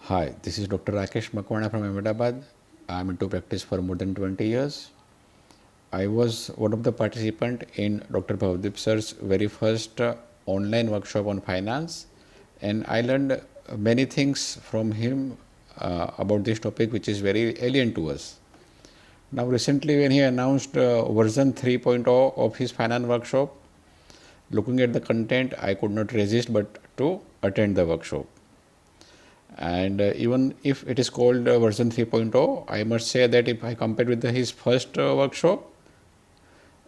Hi, this is Dr. Rakesh Makwana from Ahmedabad. I am into practice for more than 20 years. I was one of the participants in Dr. Bhavdeep sir's very first online workshop on finance, and I learned many things from him about this topic, which is very alien to us. Now, recently, when he announced version 3.0 of his finance workshop, looking at the content, I could not resist but to attend the workshop. And even if it is called version 3.0, I must say that if I compare with his first workshop,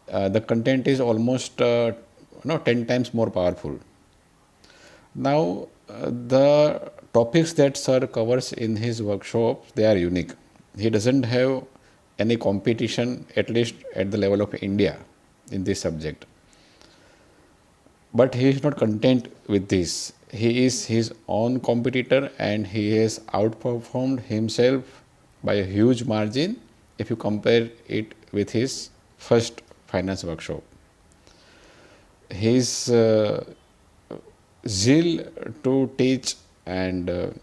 the content is almost 10 times more powerful. Now, the topics that sir covers in his workshop, they are unique. He doesn't have any competition, at least at the level of India, in this subject. But he is not content with this. He is his own competitor and he has outperformed himself by a huge margin if you compare it with his first finance workshop. His zeal to teach and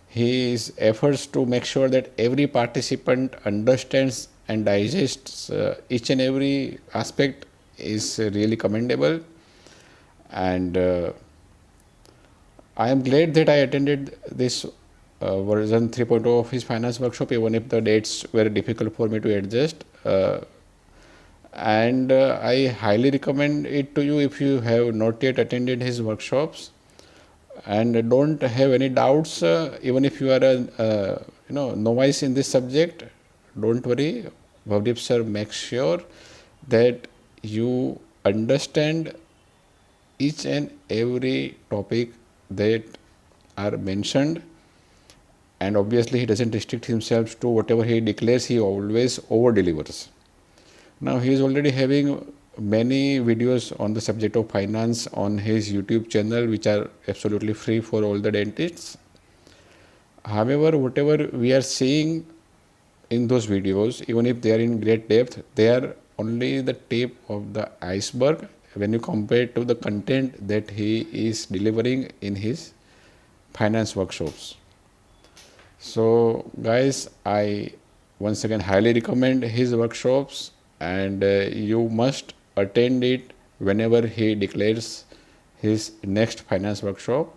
his efforts to make sure that every participant understands and digests each and every aspect is really commendable. And I am glad that I attended this version 3.0 of his finance workshop, even if the dates were difficult for me to adjust. And I highly recommend it to you if you have not yet attended his workshops and don't have any doubts. Even if you are a novice in this subject, don't worry. Bhavdeep sir makes sure that you understand each and every topic that are mentioned, and obviously he doesn't restrict himself to whatever he declares. He always over delivers. Now he is already having many videos on the subject of finance on his YouTube channel, which are absolutely free for all the dentists. However, whatever we are seeing in those videos, even if they are in great depth, they are only the tip of the iceberg when you compare to the content that he is delivering in his finance workshops. So guys, I once again highly recommend his workshops, and you must attend it whenever he declares his next finance workshop.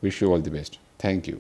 Wish you all the best. Thank you.